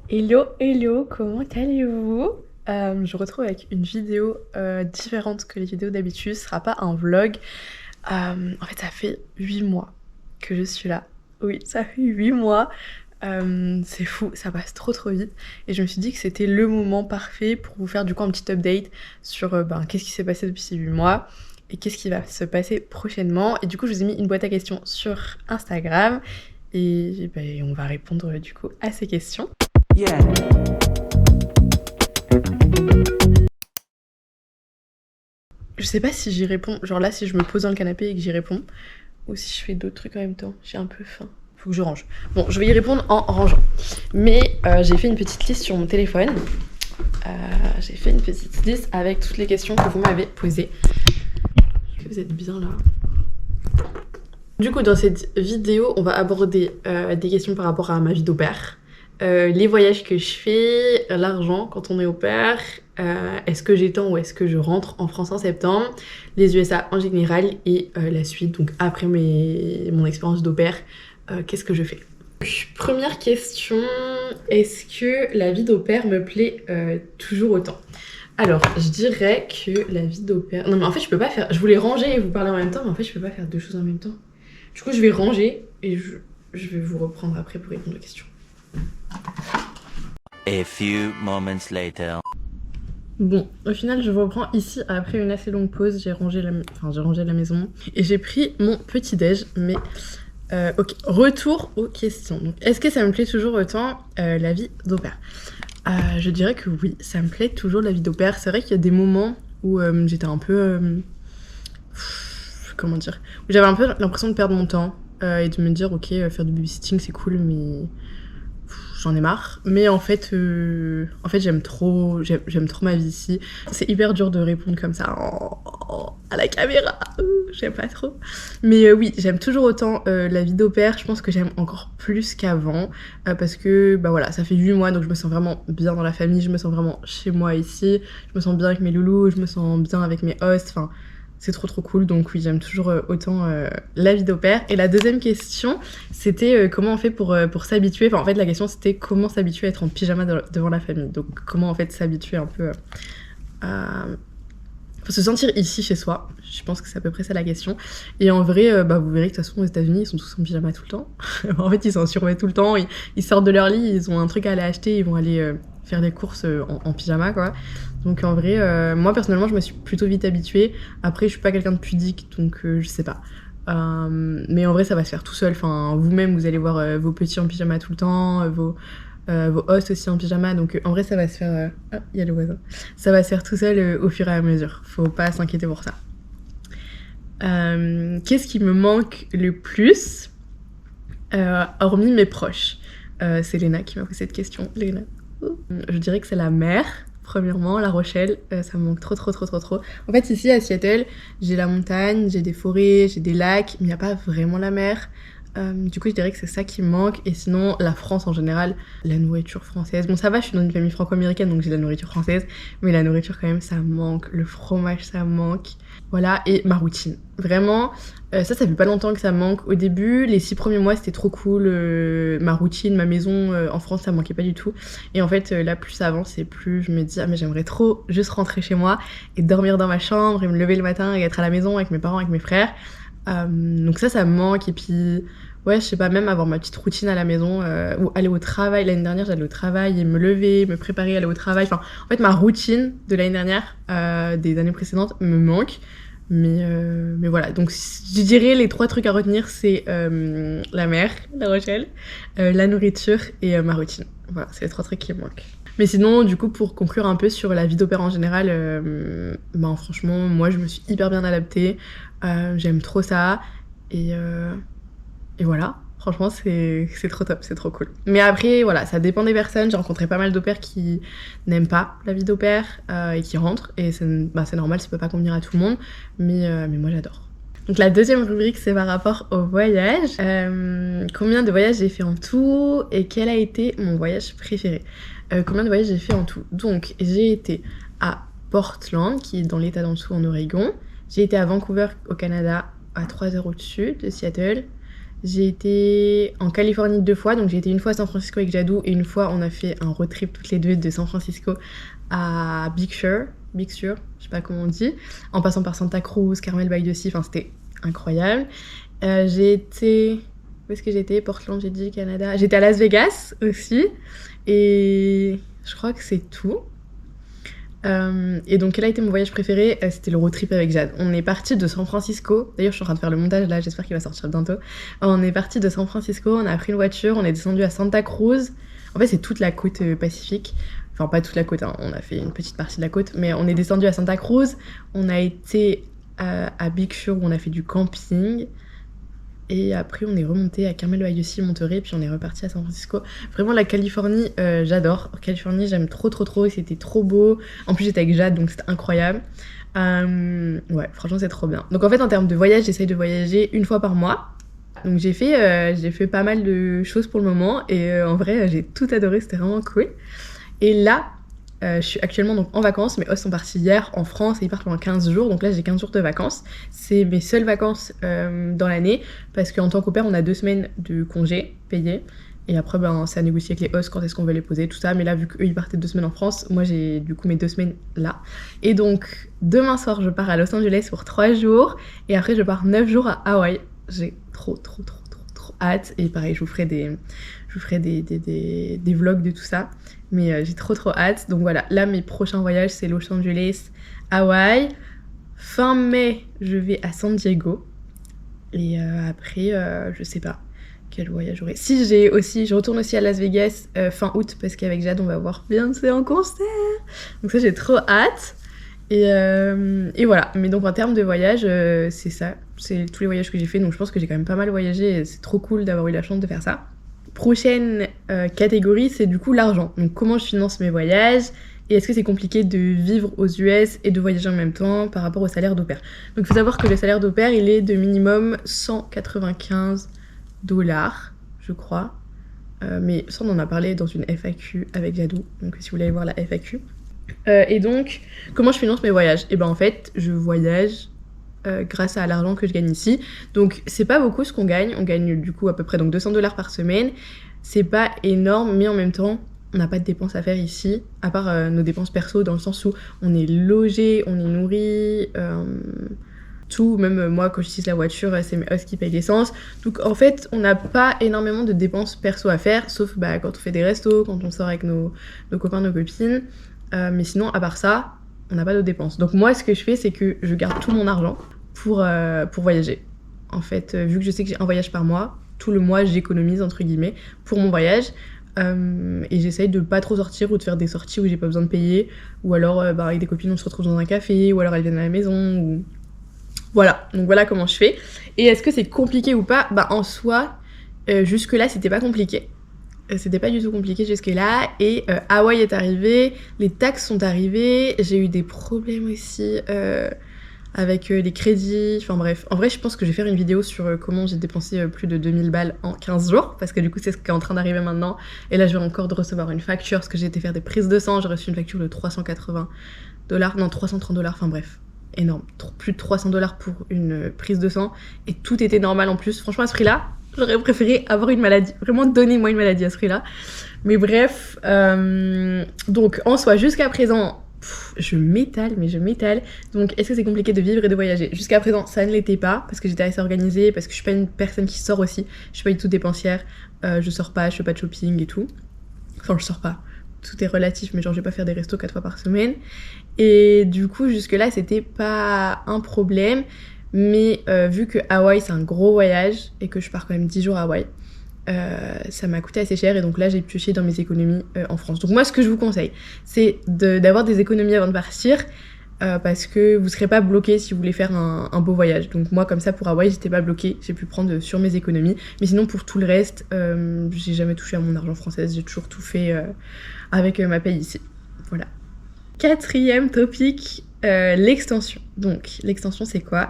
Hello, hello, comment allez-vous? Je vous retrouve avec une vidéo différente que les vidéos d'habitude. Ce sera pas un vlog. En fait, ça fait 8 mois que je suis là. Oui, ça fait 8 mois. C'est fou, ça passe trop vite. Et je me suis dit que c'était le moment parfait pour vous faire du coup un petit update sur qu'est-ce qui s'est passé depuis ces 8 mois et qu'est-ce qui va se passer prochainement. Et du coup, je vous ai mis une boîte à questions sur Instagram et on va répondre du coup à ces questions. Yeah. Je sais pas si j'y réponds, genre là si je me pose dans le canapé et que j'y réponds, ou si je fais d'autres trucs en même temps. J'ai un peu faim. Faut que je range. Bon, je vais y répondre en rangeant. Mais j'ai fait une petite liste sur mon téléphone. J'ai fait une petite liste avec toutes les questions que vous m'avez posées. Est-ce que vous êtes bien là? Du coup, dans cette vidéo, on va aborder des questions par rapport à ma vie d'au pair. Les voyages que je fais, l'argent quand on est au pair, est-ce que j'étends ou est-ce que je rentre en France en septembre, les USA en général et la suite, donc après mon expérience d'au pair, qu'est-ce que je fais? Première question, est-ce que la vie d'au pair me plaît toujours autant? Alors, je dirais que la vie d'au pair... Non mais en fait, je peux pas faire... Je voulais ranger et vous parler en même temps, mais en fait, je peux pas faire deux choses en même temps. Du coup, je vais ranger et je vais vous reprendre après pour répondre aux questions. A few moments later. Bon, au final, je vous reprends ici après une assez longue pause. J'ai rangé la maison et j'ai pris mon petit-déj. Mais ok, retour aux questions. Donc, est-ce que ça me plaît toujours autant la vie d'au pair? Je dirais que oui, ça me plaît toujours la vie d'au pair. C'est vrai qu'il y a des moments où j'étais un peu... comment dire? Où j'avais un peu l'impression de perdre mon temps et de me dire, ok, faire du babysitting, c'est cool, mais... j'en ai marre, mais en fait j'aime trop ma vie ici. C'est hyper dur de répondre comme ça à la caméra, j'aime pas trop. Mais oui, j'aime toujours autant la vie d'au pair. Je pense que j'aime encore plus qu'avant parce que bah voilà, ça fait 8 mois donc je me sens vraiment bien dans la famille, je me sens vraiment chez moi ici, je me sens bien avec mes loulous, je me sens bien avec mes hosts, enfin c'est trop cool, donc oui, j'aime toujours autant la vie d'au pair. Et la deuxième question, c'était comment on fait pour s'habituer. Enfin, en fait, la question, c'était comment s'habituer à être en pyjama devant la famille. Donc, comment en fait s'habituer un peu à... Faut se sentir ici chez soi. Je pense que c'est à peu près ça la question. Et en vrai, vous verrez que de toute façon, aux États-Unis, ils sont tous en pyjama tout le temps. En fait, ils sont en survêt tout le temps. Ils sortent de leur lit, ils ont un truc à aller acheter, ils vont aller faire des courses en pyjama, quoi. Donc en vrai, moi personnellement, je me suis plutôt vite habituée. Après, je suis pas quelqu'un de pudique, donc je sais pas. Mais en vrai, ça va se faire tout seul. Enfin, vous-même, vous allez voir vos petits en pyjama tout le temps, vos hosts aussi en pyjama. Donc en vrai, ça va se faire... Ah, il y a le voisin. Ça va se faire tout seul au fur et à mesure. Faut pas s'inquiéter pour ça. Qu'est-ce qui me manque le plus hormis mes proches? C'est Léna qui m'a posé cette question. Léna. Je dirais que c'est la mer. Premièrement, La Rochelle, ça me manque trop. En fait, ici à Seattle, j'ai la montagne, j'ai des forêts, j'ai des lacs, mais il n'y a pas vraiment la mer. Du coup, je dirais que c'est ça qui me manque. Et sinon, la France en général, la nourriture française. Bon, ça va, je suis dans une famille franco-américaine, donc j'ai de la nourriture française. Mais la nourriture, quand même, ça manque. Le fromage, ça manque. Voilà, et ma routine. Vraiment, ça fait pas longtemps que ça me manque. Au début, les 6 premiers mois, c'était trop cool. Ma routine, ma maison en France, ça me manquait pas du tout. Et en fait, là, plus ça avance et plus je me dis, ah, mais j'aimerais trop juste rentrer chez moi et dormir dans ma chambre et me lever le matin et être à la maison avec mes parents, avec mes frères. Donc ça me manque. Et puis, ouais, je sais pas, même avoir ma petite routine à la maison ou aller au travail. L'année dernière, j'allais au travail et me lever, me préparer, aller au travail. Enfin, en fait, ma routine de l'année dernière, des années précédentes, me manque. Mais voilà, donc je dirais les 3 trucs à retenir, c'est la mer, La Rochelle, la nourriture et ma routine. Voilà, c'est les 3 trucs qui me manquent. Mais sinon, du coup, pour conclure un peu sur la vie d'au pair en général, franchement, moi, je me suis hyper bien adaptée. J'aime trop ça. Et voilà, franchement, c'est trop top, c'est trop cool. Mais après, voilà, ça dépend des personnes. J'ai rencontré pas mal d'au pairs qui n'aiment pas la vie d'au pair et qui rentrent. Et c'est normal, ça peut pas convenir à tout le monde. Mais moi, j'adore. Donc la deuxième rubrique, c'est par rapport au voyage. Combien de voyages j'ai fait en tout et quel a été mon voyage préféré? Combien de voyages j'ai fait en tout? Donc, j'ai été à Portland, qui est dans l'état d'en dessous en Oregon. J'ai été à Vancouver, au Canada, à 3 heures au-dessus de Seattle. J'ai été en Californie 2 fois, donc j'ai été une fois à San Francisco avec Jadou et une fois on a fait un road trip toutes les deux de San Francisco à Big Sur, je sais pas comment on dit, en passant par Santa Cruz, Carmel by the Sea, enfin c'était incroyable. J'ai été... Où est-ce que j'ai été? Portland, j'ai dit, Canada. J'étais à Las Vegas aussi et je crois que c'est tout. Et donc quel a été mon voyage préféré? C'était le road trip avec Jade. On est parti de San Francisco, d'ailleurs je suis en train de faire le montage là, j'espère qu'il va sortir bientôt. On est parti de San Francisco, on a pris une voiture, on est descendu à Santa Cruz. En fait c'est toute la côte pacifique, enfin pas toute la côte, hein. On a fait une petite partie de la côte, mais on est descendu à Santa Cruz, on a été à Big Sur où on a fait du camping. Et après, on est remonté à Carmel by the Sea, Monterey, puis on est reparti à San Francisco. Vraiment, la Californie, j'adore. Californie, j'aime trop, et c'était trop beau. En plus, j'étais avec Jade, donc c'était incroyable. Ouais, franchement, c'est trop bien. Donc en fait, en termes de voyage, j'essaye de voyager une fois par mois. Donc j'ai fait pas mal de choses pour le moment, et en vrai, j'ai tout adoré, c'était vraiment cool. Et là, je suis actuellement donc en vacances, mes hosts sont partis hier en France et ils partent pendant 15 jours, donc là j'ai 15 jours de vacances. C'est mes seules vacances dans l'année, parce qu'en tant qu'au pair, on a 2 semaines de congés payés. Et après, c'est à négocier avec les hosts quand est-ce qu'on veut les poser, tout ça. Mais là, vu qu'eux, ils partaient 2 semaines en France, moi j'ai du coup mes 2 semaines là. Et donc, demain soir, je pars à Los Angeles pour 3 jours. Et après, je pars 9 jours à Hawaï. J'ai trop hâte. Et pareil, je vous ferai des vlogs de tout ça. Mais j'ai trop hâte. Donc voilà, là, mes prochains voyages, c'est Los Angeles, Hawaï. Fin mai, je vais à San Diego. Et après, je sais pas quel voyage j'aurai. Si je retourne aussi à Las Vegas fin août, parce qu'avec Jade, on va voir Beyoncé en concert. Donc ça, j'ai trop hâte. Et voilà. Mais donc en termes de voyage, c'est ça. C'est tous les voyages que j'ai fait. Donc je pense que j'ai quand même pas mal voyagé. Et c'est trop cool d'avoir eu la chance de faire ça. Prochaine catégorie, c'est du coup l'argent. Donc comment je finance mes voyages et est-ce que c'est compliqué de vivre aux US et de voyager en même temps par rapport au salaire d'au pair. Donc il faut savoir que le salaire d'au pair, il est de minimum 195 $, je crois. Mais ça, on en a parlé dans une FAQ avec Jadou, donc si vous voulez aller voir la FAQ. Et donc, comment je finance mes voyages? Et ben en fait, je voyage grâce à l'argent que je gagne ici. Donc c'est pas beaucoup ce qu'on gagne. On gagne du coup à peu près donc 200 $ par semaine. C'est pas énorme, mais en même temps, on n'a pas de dépenses à faire ici, à part nos dépenses perso, dans le sens où on est logé, on est nourri, tout. Même moi, quand j'utilise la voiture, c'est mes hosts qui payent l'essence. Donc en fait, on n'a pas énormément de dépenses perso à faire, sauf quand on fait des restos, quand on sort avec nos copains, nos copines. Mais sinon, à part ça, on n'a pas de dépenses. Donc moi, ce que je fais, c'est que je garde tout mon argent pour voyager. En fait, vu que je sais que j'ai un voyage par mois, tout le mois, j'économise, entre guillemets, pour mon voyage. Et j'essaye de pas trop sortir ou de faire des sorties où j'ai pas besoin de payer. Ou alors, avec des copines, on se retrouve dans un café, ou alors elles viennent à la maison. Ou... Voilà, donc voilà comment je fais. Et est-ce que c'est compliqué ou pas? En soi, jusque-là, c'était pas compliqué. C'était pas du tout compliqué jusque-là. Et Hawaï est arrivé, les taxes sont arrivées, j'ai eu des problèmes aussi avec les crédits, enfin bref. En vrai, je pense que je vais faire une vidéo sur comment j'ai dépensé plus de 2000 balles en 15 jours, parce que du coup, c'est ce qui est en train d'arriver maintenant. Et là, je vais encore de recevoir une facture, parce que j'ai été faire des prises de sang, j'ai reçu une facture de 380 $, non, 330 $, enfin bref. Énorme, plus de 300 $ pour une prise de sang, et tout était normal en plus. Franchement, à ce prix-là, j'aurais préféré avoir une maladie. Vraiment, donnez-moi une maladie à ce prix-là. Mais bref, donc en soi, jusqu'à présent, je m'étale. Donc, est-ce que c'est compliqué de vivre et de voyager? Jusqu'à présent, ça ne l'était pas, parce que j'étais assez organisée, parce que je suis pas une personne qui sort aussi. Je suis pas du tout dépensière. Je sors pas, je fais pas de shopping et tout. Enfin, je sors pas. Tout est relatif, mais genre, je vais pas faire des restos 4 fois par semaine. Et du coup, jusque-là, c'était pas un problème. Mais vu que Hawaï, c'est un gros voyage, et que je pars quand même 10 jours à Hawaï, ça m'a coûté assez cher, et donc là, j'ai pioché dans mes économies en France. Donc moi, ce que je vous conseille, c'est d'avoir des économies avant de partir, parce que vous serez pas bloqué si vous voulez faire un beau voyage. Donc moi, comme ça, pour Hawaï, j'étais pas bloquée, j'ai pu prendre sur mes économies. Mais sinon, pour tout le reste, j'ai jamais touché à mon argent français, j'ai toujours tout fait avec ma paye ici. Voilà. 4e topic, l'extension. Donc l'extension, c'est quoi?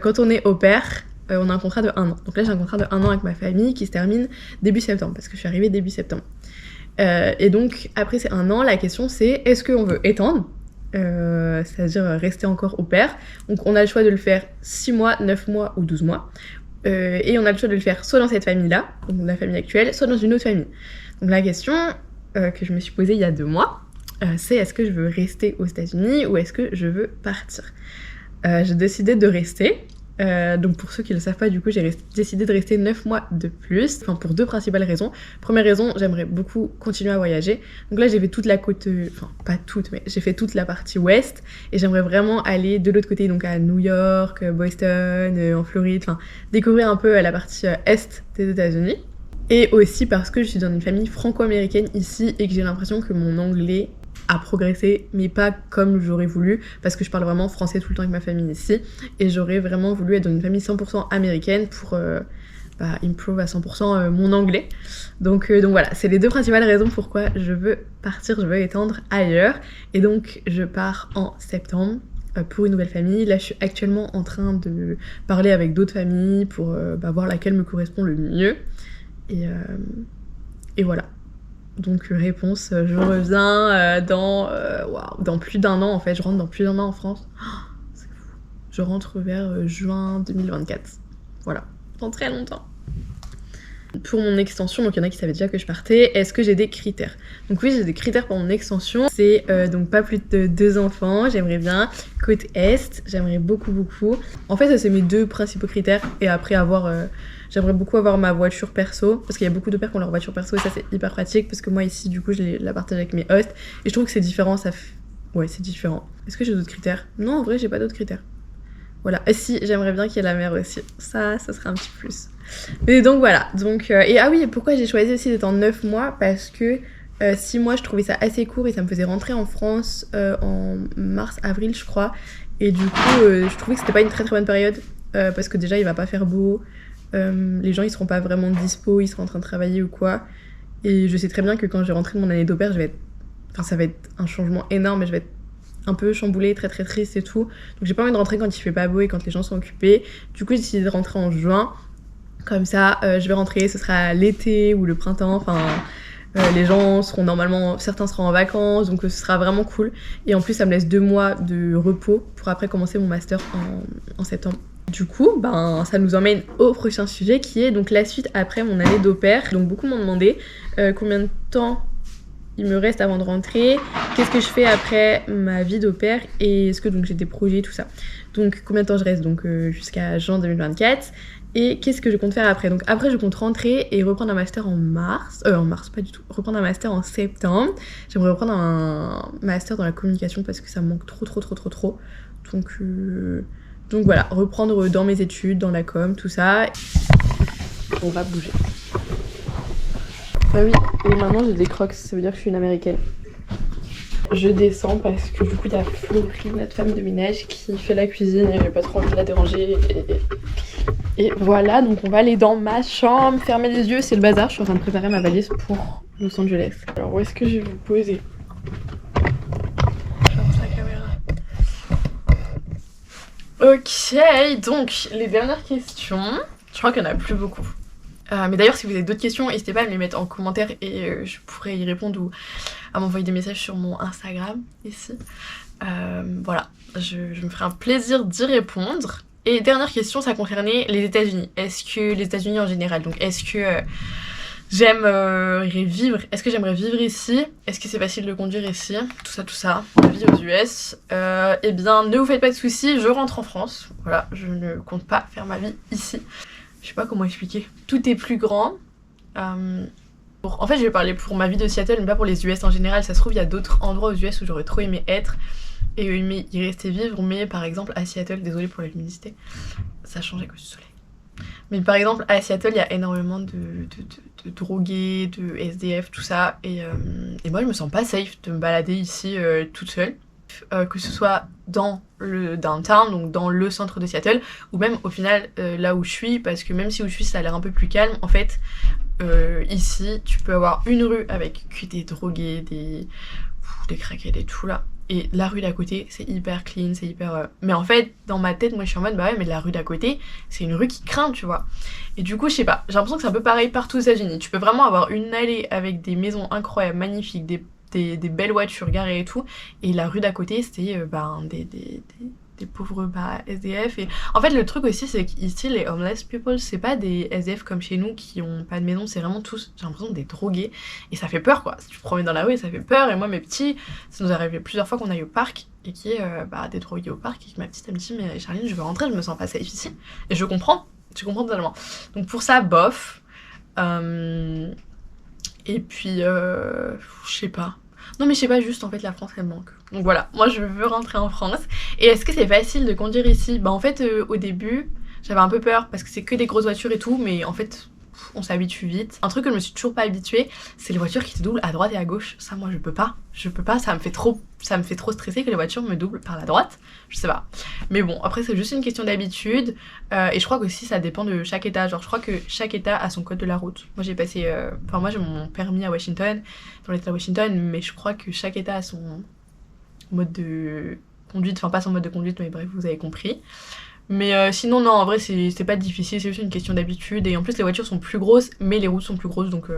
Quand on est au pair, on a un contrat de 1 an. Donc là, j'ai un contrat de 1 an avec ma famille qui se termine début septembre, parce que je suis arrivée début septembre. Et donc, après ces 1 an, la question c'est, est-ce qu'on veut étendre, c'est-à-dire rester encore au pair? Donc on a le choix de le faire 6 mois, 9 mois ou 12 mois. Et on a le choix de le faire soit dans cette famille-là, donc la famille actuelle, soit dans une autre famille. Donc la question que je me suis posée il y a 2 mois, c'est est-ce que je veux rester aux États-Unis ou est-ce que je veux partir. J'ai décidé de rester. Donc pour ceux qui ne le savent pas, du coup j'ai décidé de rester 9 mois de plus, enfin pour 2 principales raisons. Première raison, j'aimerais beaucoup continuer à voyager. Donc là j'ai fait toute la côte, enfin pas toute, mais j'ai fait toute la partie ouest et j'aimerais vraiment aller de l'autre côté, donc à New York, Boston, en Floride, enfin découvrir un peu la partie est des États-Unis. Et aussi parce que je suis dans une famille franco-américaine ici et que j'ai l'impression que mon anglais a progressé, mais pas comme j'aurais voulu, parce que je parle vraiment français tout le temps avec ma famille ici, et j'aurais vraiment voulu être dans une famille 100% américaine pour improve à 100% mon anglais. Donc voilà, c'est les 2 principales raisons pourquoi je veux partir, je veux étendre ailleurs, et donc je pars en septembre pour une nouvelle famille. Là je suis actuellement en train de parler avec d'autres familles pour voir laquelle me correspond le mieux, et voilà. Donc réponse, je reviens dans plus d'1 an en fait, je rentre dans plus d'1 an en France. Oh, c'est fou. Je rentre vers juin 2024. Voilà, dans très longtemps. Pour mon extension, donc il y en a qui savaient déjà que je partais, est-ce que j'ai des critères? Donc oui, j'ai des critères pour mon extension, c'est donc pas plus de 2 enfants, j'aimerais bien, côte est, j'aimerais beaucoup. En fait ça c'est mes 2 principaux critères, et après j'aimerais beaucoup avoir ma voiture perso, parce qu'il y a beaucoup de pères qui ont leur voiture perso et ça c'est hyper pratique, parce que moi ici du coup je la partage avec mes hosts, et je trouve que c'est différent, ouais c'est différent. Est-ce que j'ai d'autres critères? Non en vrai j'ai pas d'autres critères. Voilà, et si, j'aimerais bien qu'il y ait la mer aussi. Ça serait un petit plus. Mais donc voilà, et ah oui, pourquoi j'ai choisi aussi d'être en 9 mois? Parce que 6 mois, je trouvais ça assez court et ça me faisait rentrer en France en mars-avril, je crois. Et du coup, je trouvais que c'était pas une très très bonne période parce que déjà, il va pas faire beau. Les gens, ils seront pas vraiment dispo, ils seront en train de travailler ou quoi. Et je sais très bien que quand je vais rentrer de mon année d'au pair, ça va être un changement énorme et je vais être un peu chamboulée, très très triste et tout. Donc j'ai pas envie de rentrer quand il fait pas beau et quand les gens sont occupés. Du coup j'ai décidé de rentrer en juin. Comme ça je vais rentrer, ce sera l'été ou le printemps, enfin les gens seront normalement, certains seront en vacances, donc ce sera vraiment cool. Et en plus ça me laisse 2 mois de repos pour après commencer mon master en septembre. Du coup, ça nous emmène au prochain sujet qui est donc la suite après mon année d'au pair. Donc beaucoup m'ont demandé combien de temps il me reste avant de rentrer, qu'est-ce que je fais après ma vie d'au pair et est-ce que donc j'ai des projets, tout ça. Donc combien de temps je reste, donc jusqu'à juin 2024, et qu'est-ce que je compte faire après. Donc après je compte rentrer et reprendre un master en mars pas du tout, reprendre un master en septembre. J'aimerais reprendre un master dans la communication parce que ça me manque trop. Donc voilà, reprendre dans mes études, dans la com, tout ça. On va bouger. Ah oui, et maintenant j'ai des crocs, ça veut dire que je suis une américaine. Je descends parce que du coup il y a Florine, notre femme de ménage, qui fait la cuisine et j'ai pas trop envie de la déranger. Et voilà, donc on va aller dans ma chambre, fermer les yeux, c'est le bazar. Je suis en train de préparer ma valise pour Los Angeles. Alors où est-ce que je vais vous poser? J'avance la caméra. Ok, donc les dernières questions. Je crois qu'il n'y en a plus beaucoup. Mais d'ailleurs, si vous avez d'autres questions, n'hésitez pas à me les mettre en commentaire et je pourrais y répondre ou à m'envoyer des messages sur mon Instagram ici. Voilà, je me ferai un plaisir d'y répondre. Et dernière question, ça concernait les États-Unis. Est-ce que les États-Unis en général, donc est-ce que j'aimerais vivre ici? Est-ce que c'est facile de conduire ici? Tout ça, la vie aux US. Eh bien, ne vous faites pas de soucis, je rentre en France. Voilà, je ne compte pas faire ma vie ici. Je sais pas comment expliquer. Tout est plus grand. En fait, je vais parler pour ma vie de Seattle, mais pas pour les US en général. Ça se trouve, il y a d'autres endroits aux US où j'aurais trop aimé être et aimé y rester vivre. Mais par exemple, à Seattle, désolée pour la luminosité, ça change à cause du soleil. Mais par exemple, à Seattle, il y a énormément de drogués, de SDF, tout ça. Et moi, je me sens pas safe de me balader ici toute seule. Que ce soit dans le downtown, donc dans le centre de Seattle, ou même au final là où je suis, parce que même si où je suis ça a l'air un peu plus calme, en fait ici tu peux avoir une rue avec que des drogués, des crackheads et tout là, et la rue d'à côté c'est hyper clean, c'est hyper mais en fait dans ma tête moi je suis en mode bah ouais mais la rue d'à côté c'est une rue qui craint, tu vois. Et du coup je sais pas, j'ai l'impression que c'est un peu pareil partout aux États-Unis. Tu peux vraiment avoir une allée avec des maisons incroyables, magnifiques, des belles voitures garées et tout, et la rue d'à côté c'était pauvres SDF. Et en fait, le truc aussi, c'est qu'ici, les homeless people, c'est pas des SDF comme chez nous qui ont pas de maison, c'est vraiment tous, j'ai l'impression, des drogués. Et ça fait peur, quoi. Si tu te promènes dans la rue, ça fait peur. Et moi, mes petits, ça nous est arrivé plusieurs fois qu'on aille au parc et qu'il y ait des drogués au parc et que ma petite, elle me dit, mais Charline, je veux rentrer, je me sens pas safe ici. Et je comprends totalement. Donc pour ça, bof. Et puis, je sais pas. Non mais je sais pas, juste en fait la France elle manque. Donc voilà, moi je veux rentrer en France. Et est-ce que c'est facile de conduire ici ? Bah en fait au début j'avais un peu peur parce que c'est que des grosses voitures et tout, mais en fait on s'habitue vite. Un truc que je me suis toujours pas habituée, c'est les voitures qui te doublent à droite et à gauche. Ça moi je peux pas, ça me fait trop stresser que les voitures me doublent par la droite. Je sais pas. Mais bon, après c'est juste une question d'habitude. Et je crois qu'aussi ça dépend de chaque état. Genre je crois que chaque état a son code de la route. Moi moi j'ai mon permis à Washington, dans l'état de Washington, mais je crois que chaque état a son mode de conduite. Enfin pas son mode de conduite, mais bref, vous avez compris. Mais sinon non, en vrai c'est pas difficile, c'est juste une question d'habitude. Et en plus les voitures sont plus grosses, mais les routes sont plus grosses, donc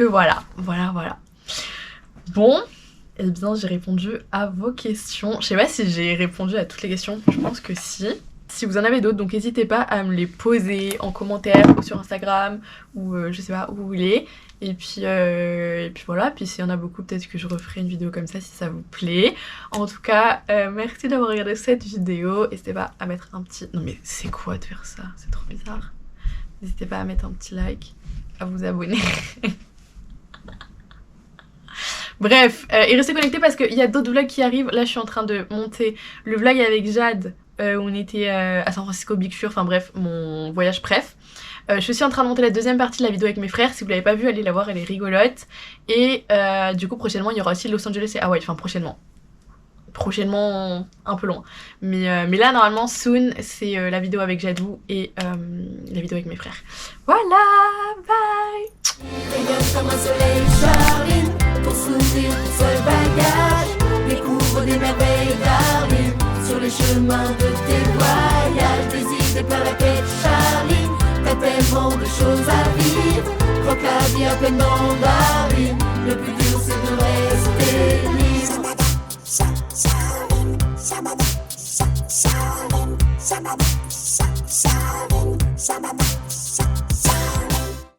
voilà. Bon, eh bien j'ai répondu à vos questions. Je sais pas si j'ai répondu à toutes les questions, je pense que si. Si vous en avez d'autres, donc n'hésitez pas à me les poser en commentaire ou sur Instagram ou je sais pas où vous voulez. Et puis voilà, puis s'il y en a beaucoup, peut-être que je referai une vidéo comme ça si ça vous plaît. En tout cas, merci d'avoir regardé cette vidéo. N'hésitez pas à mettre un petit... Non mais c'est quoi de faire ça ? C'est trop bizarre. N'hésitez pas à mettre un petit like, à vous abonner. Bref, et restez connectés parce qu'il y a d'autres vlogs qui arrivent. Là, je suis en train de monter le vlog avec Jade où on était à San Francisco Big Sur. Enfin bref, mon voyage préf. Je suis aussi en train de monter la deuxième partie de la vidéo avec mes frères. Si vous l'avez pas vue, allez la voir, elle est rigolote. Et du coup, prochainement, il y aura aussi Los Angeles et Hawaï. Enfin, prochainement un peu loin. Mais là, normalement, soon, c'est la vidéo avec Jadou et la vidéo avec mes frères. Voilà, bye. Rayonne comme un soleil, Charline, pour s'ouvrir ton seul bagage. Découvre des merveilles, Darling, sur les chemins de tes voyages. Des idées plein la tête, Charline, t'as tellement de choses à vivre. Croque la vie à pleine mandarine, le plus dur c'est de rester libre. Sabada.